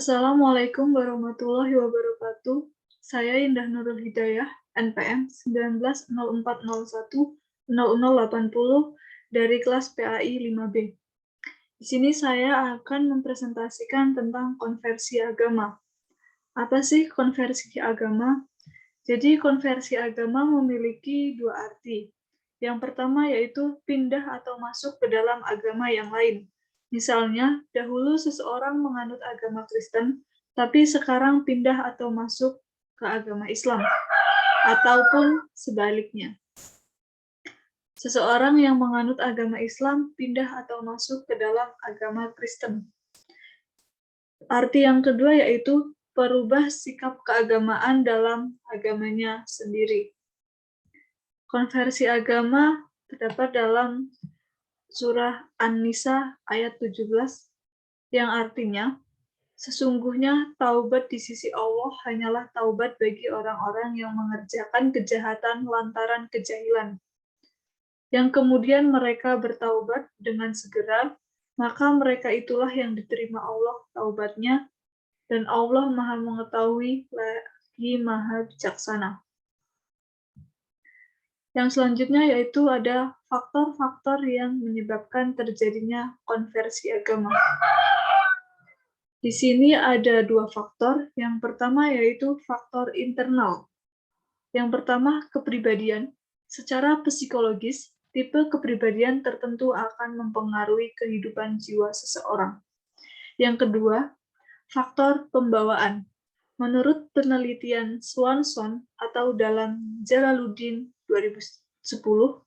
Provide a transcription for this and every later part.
Assalamualaikum warahmatullahi wabarakatuh. Saya Indah Nurul Hidayah, NPM 1904010080 dari kelas PAI 5B. Di sini saya akan mempresentasikan tentang konversi agama. Apa sih konversi agama? Jadi konversi agama memiliki dua arti. Yang pertama yaitu pindah atau masuk ke dalam agama yang lain. Misalnya, dahulu seseorang menganut agama Kristen, tapi sekarang pindah atau masuk ke agama Islam, ataupun sebaliknya. Seseorang yang menganut agama Islam pindah atau masuk ke dalam agama Kristen. Arti yang kedua yaitu perubah sikap keagamaan dalam agamanya sendiri. Konversi agama terdapat dalam surah An-Nisa ayat 17 yang artinya, sesungguhnya taubat di sisi Allah hanyalah taubat bagi orang-orang yang mengerjakan kejahatan lantaran kejahilan. Yang kemudian mereka bertaubat dengan segera, maka mereka itulah yang diterima Allah taubatnya, dan Allah Maha Mengetahui lagi Maha Bijaksana. Yang selanjutnya yaitu ada faktor-faktor yang menyebabkan terjadinya konversi agama. Di sini ada dua faktor. Yang pertama yaitu faktor internal. Yang pertama, kepribadian. Secara psikologis, tipe kepribadian tertentu akan mempengaruhi kehidupan jiwa seseorang. Yang kedua, faktor pembawaan. Menurut penelitian Swanson atau dalam Jalaluddin 2010,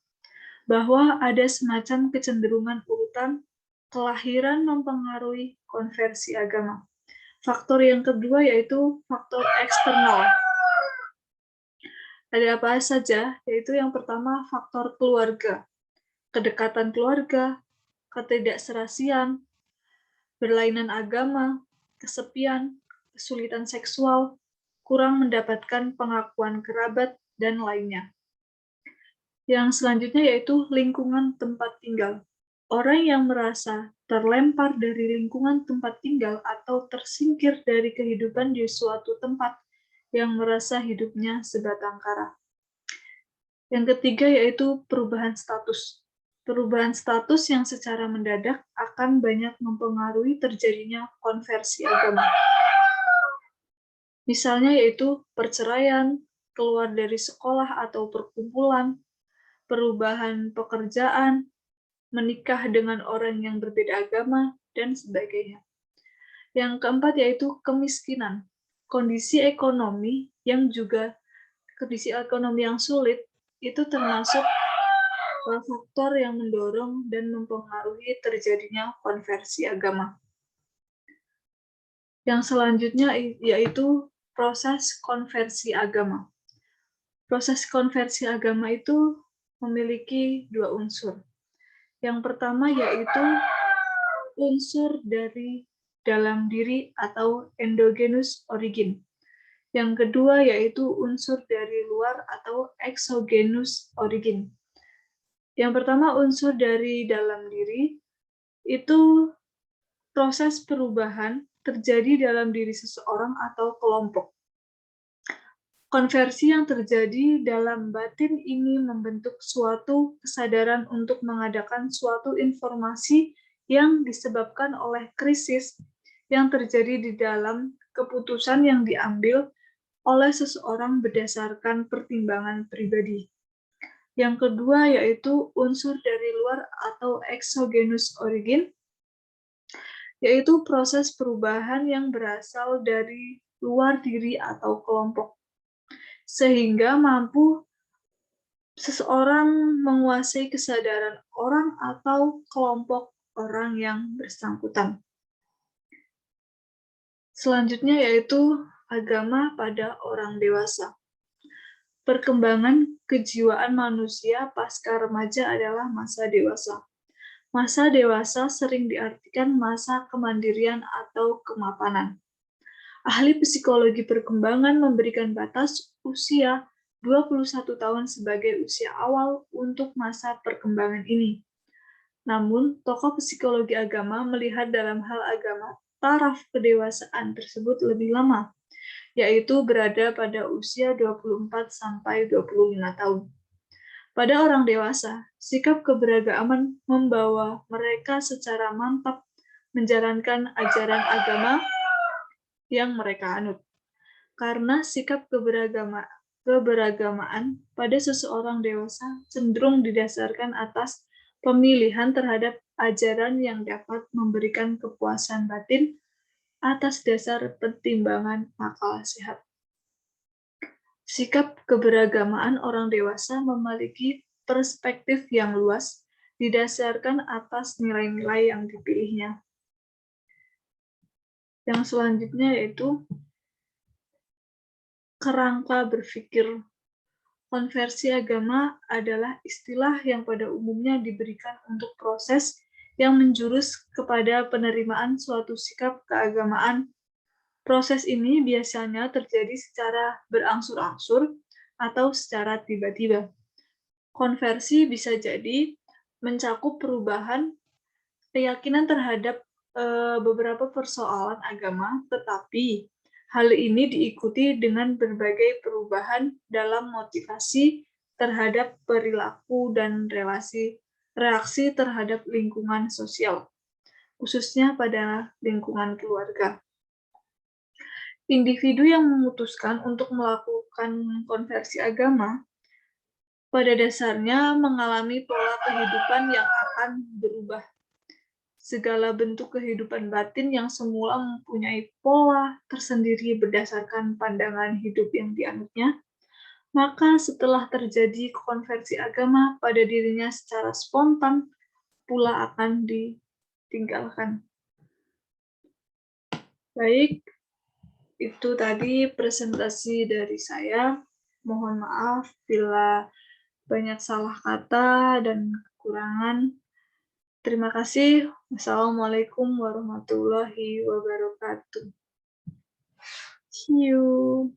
bahwa ada semacam kecenderungan urutan kelahiran mempengaruhi konversi agama. Faktor yang kedua yaitu faktor eksternal. Ada apa saja? Yaitu yang pertama faktor keluarga, kedekatan keluarga, ketidakserasian, berlainan agama, kesepian, kesulitan seksual, kurang mendapatkan pengakuan kerabat, dan lainnya. Yang selanjutnya yaitu lingkungan tempat tinggal. Orang yang merasa terlempar dari lingkungan tempat tinggal atau tersingkir dari kehidupan di suatu tempat yang merasa hidupnya sebatang kara. Yang ketiga yaitu perubahan status. Perubahan status yang secara mendadak akan banyak mempengaruhi terjadinya konversi agama. Misalnya yaitu perceraian, keluar dari sekolah atau perkumpulan, perubahan pekerjaan, menikah dengan orang yang berbeda agama, dan sebagainya. Yang keempat yaitu kemiskinan. Kondisi ekonomi yang sulit itu termasuk faktor yang mendorong dan mempengaruhi terjadinya konversi agama. Yang selanjutnya yaitu proses konversi agama. Proses konversi agama itu memiliki dua unsur. Yang pertama yaitu unsur dari dalam diri atau endogenous origin. Yang kedua yaitu unsur dari luar atau exogenous origin. Yang pertama unsur dari dalam diri itu proses perubahan terjadi dalam diri seseorang atau kelompok. Konversi yang terjadi dalam batin ini membentuk suatu kesadaran untuk mengadakan suatu informasi yang disebabkan oleh krisis yang terjadi di dalam keputusan yang diambil oleh seseorang berdasarkan pertimbangan pribadi. Yang kedua yaitu unsur dari luar atau exogenous origin, yaitu proses perubahan yang berasal dari luar diri atau kelompok, sehingga mampu seseorang menguasai kesadaran orang atau kelompok orang yang bersangkutan. Selanjutnya yaitu agama pada orang dewasa. Perkembangan kejiwaan manusia pasca remaja adalah masa dewasa. Masa dewasa sering diartikan masa kemandirian atau kemapanan. Ahli psikologi perkembangan memberikan batas usia 21 tahun sebagai usia awal untuk masa perkembangan ini. Namun, tokoh psikologi agama melihat dalam hal agama taraf kedewasaan tersebut lebih lama, yaitu berada pada usia 24 sampai 25 tahun. Pada orang dewasa, sikap keberagaman membawa mereka secara mantap menjalankan ajaran agama yang mereka anut. Karena sikap keberagamaan pada seseorang dewasa cenderung didasarkan atas pemilihan terhadap ajaran yang dapat memberikan kepuasan batin atas dasar pertimbangan akal sehat. Sikap keberagamaan orang dewasa memiliki perspektif yang luas didasarkan atas nilai-nilai yang dipilihnya. Yang selanjutnya yaitu kerangka berpikir. Konversi agama adalah istilah yang pada umumnya diberikan untuk proses yang menjurus kepada penerimaan suatu sikap keagamaan. Proses ini biasanya terjadi secara berangsur-angsur atau secara tiba-tiba. Konversi bisa jadi mencakup perubahan keyakinan terhadap beberapa persoalan agama, tetapi hal ini diikuti dengan berbagai perubahan dalam motivasi terhadap perilaku dan reaksi terhadap lingkungan sosial, khususnya pada lingkungan keluarga. Individu yang memutuskan untuk melakukan konversi agama pada dasarnya mengalami pola kehidupan yang akan berubah. Segala bentuk kehidupan batin yang semula mempunyai pola tersendiri berdasarkan pandangan hidup yang dianutnya, maka setelah terjadi konversi agama pada dirinya secara spontan, pula akan ditinggalkan. Baik, itu tadi presentasi dari saya. Mohon maaf bila banyak salah kata dan kekurangan. Terima kasih. Wassalamualaikum warahmatullahi wabarakatuh. See you.